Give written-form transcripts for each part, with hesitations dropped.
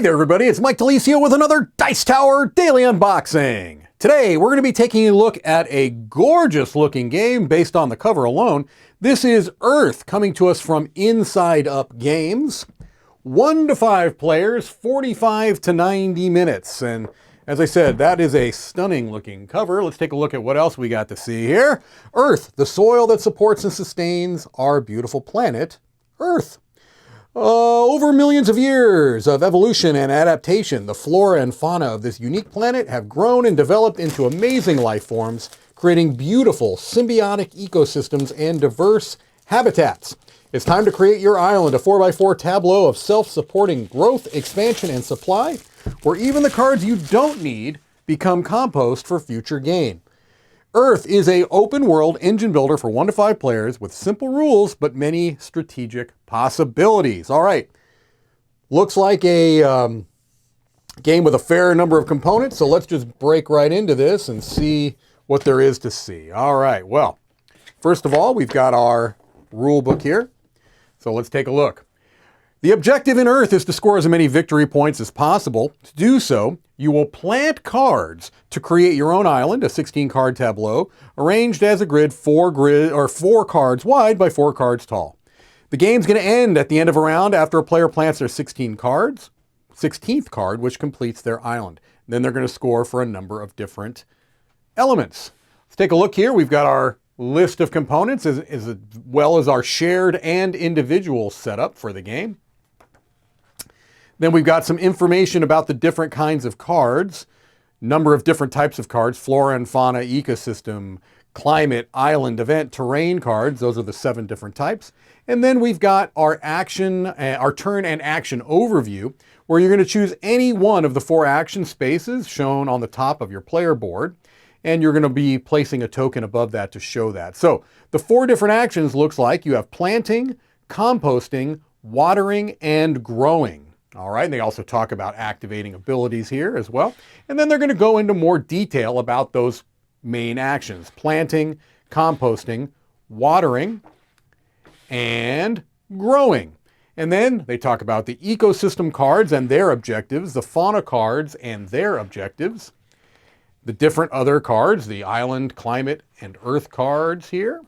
Hey there everybody, it's Mike DeLisio with another Dice Tower Daily Unboxing. Today we're going to be taking a look at a gorgeous looking game based on the cover alone. This is Earth, coming to us from Inside Up Games. 1 to 5 players, 45 to 90 minutes. And as I said, that is a stunning looking cover. Let's take a look at what else we got to see here. Earth, the soil that supports and sustains our beautiful planet, Earth. Over millions of years of evolution and adaptation, the flora and fauna of this unique planet have grown and developed into amazing life forms, creating beautiful symbiotic ecosystems and diverse habitats. It's time to create your island, a 4x4 tableau of self-supporting growth, expansion, and supply, where even the cards you don't need become compost for future gain. Earth is an open-world engine builder for 1 to 5 players with simple rules but many strategic possibilities. All right, looks like a game with a fair number of components, so let's just break right into this and see what there is to see. All right, well, first of all, we've got our rule book here, so let's take a look. The objective in Earth is to score as many victory points as possible. To do so, you will plant cards to create your own island, a 16-card tableau, arranged as a grid 4 cards wide by 4 cards tall. The game's going to end at the end of a round after a player plants their 16th card, which completes their island. Then they're going to score for a number of different elements. Let's take a look here. We've got our list of components as well as our shared and individual setup for the game. Then we've got some information about the different kinds of cards, number of different types of cards, flora and fauna, ecosystem, climate, island, event, terrain cards. Those are the 7 different types. And then we've got our turn and action overview, where you're going to choose any one of the 4 action spaces shown on the top of your player board. And you're going to be placing a token above that to show that. So the 4 different actions looks like you have planting, composting, watering, and growing. All right, and they also talk about activating abilities here as well. And then they're going to go into more detail about those main actions: planting, composting, watering, and growing. And then they talk about the ecosystem cards and their objectives, the fauna cards and their objectives, the different other cards, the island, climate, and earth cards here.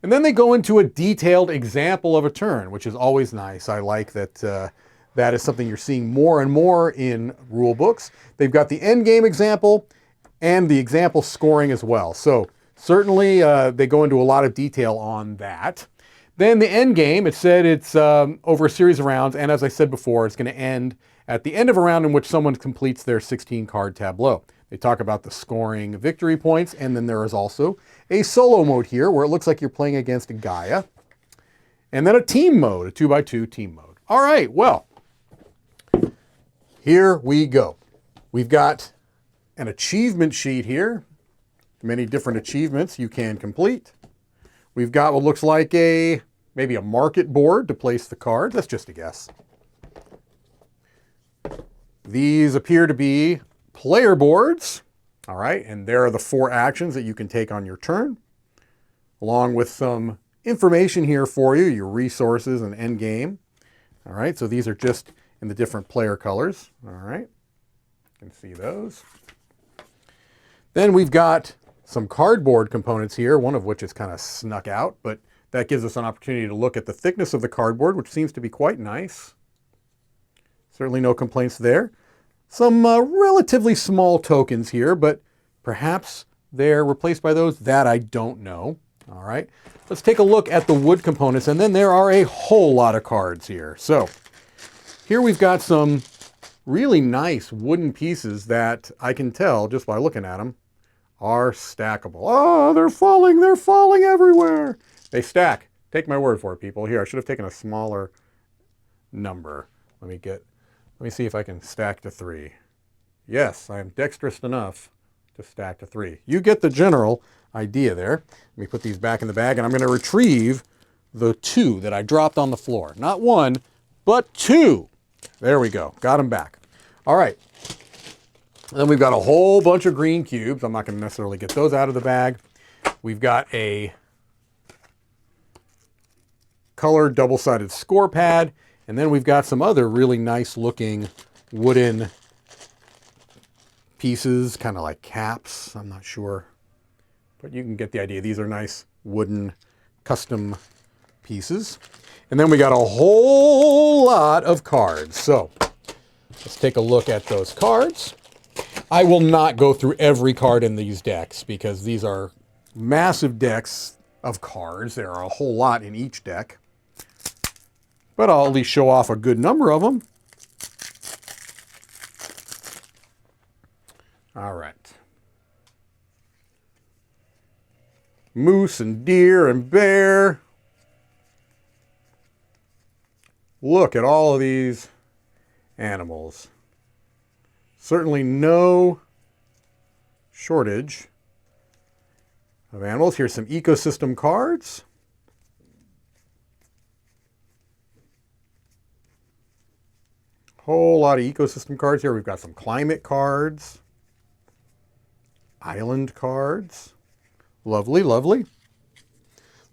And then they go into a detailed example of a turn, which is always nice. I like that that is something you're seeing more and more in rule books. They've got the end game example and the example scoring as well. So certainly they go into a lot of detail on that. Then the end game, it said it's over a series of rounds, and as I said before, it's going to end at the end of a round in which someone completes their 16-card tableau. They talk about the scoring victory points, and then there is also a solo mode here where it looks like you're playing against Gaia, and then a team mode, a 2x2 team mode. All right, well, here we go. We've got an achievement sheet here, many different achievements you can complete. We've got what looks like maybe a market board to place the cards. That's just a guess. These appear to be player boards. All right, and there are the 4 actions that you can take on your turn, along with some information here for you, your resources and end game. All right, so these are just in the different player colors. All right, you can see those. Then we've got some cardboard components here, one of which is kind of snuck out, but that gives us an opportunity to look at the thickness of the cardboard, which seems to be quite nice. Certainly no complaints there. Some relatively small tokens here, but perhaps they're replaced by those. That I don't know. All right, let's take a look at the wood components, and then there are a whole lot of cards here. So here we've got some really nice wooden pieces that I can tell just by looking at them are stackable. Oh, they're falling everywhere. They stack. Take my word for it, people. Here, I should have taken a smaller number. Let me see if I can stack to 3. Yes, I am dexterous enough to stack to 3. You get the general idea there. Let me put these back in the bag, and I'm going to retrieve the 2 that I dropped on the floor. Not 1, but 2. There we go. Got them back. All right. Then we've got a whole bunch of green cubes. I'm not going to necessarily get those out of the bag. We've got a colored double-sided score pad, And then we've got some other really nice looking wooden pieces, kind of like caps. I'm not sure, but you can get the idea. These are nice wooden custom pieces. And then we got a whole lot of cards. So let's take a look at those cards. I will not go through every card in these decks because these are massive decks of cards. There are a whole lot in each deck, but I'll at least show off a good number of them. All right. Moose and deer and bear. Look at all of these animals. Certainly no shortage of animals. Here's some ecosystem cards. Whole lot of ecosystem cards here. We've got some climate cards. Island cards. Lovely, lovely.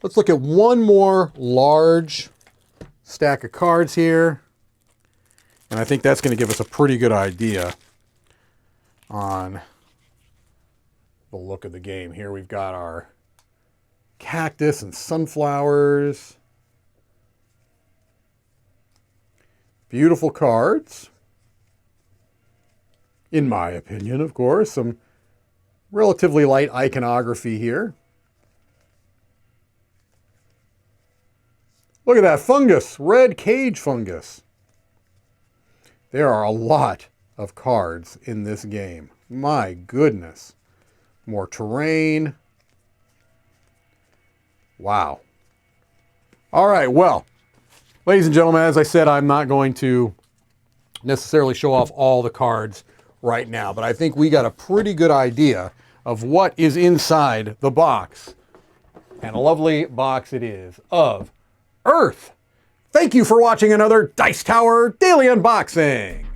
Let's look at one more large stack of cards here. And I think that's going to give us a pretty good idea on the look of the game. Here we've got our cactus and sunflowers. Beautiful cards. In my opinion, of course. Some relatively light iconography here. Look at that fungus, red cage fungus. There are a lot of cards in this game. My goodness. More terrain. Wow. All right, well, ladies and gentlemen, as I said, I'm not going to necessarily show off all the cards right now, but I think we got a pretty good idea of what is inside the box. And a lovely box it is of Earth. Thank you for watching another Dice Tower Daily Unboxing.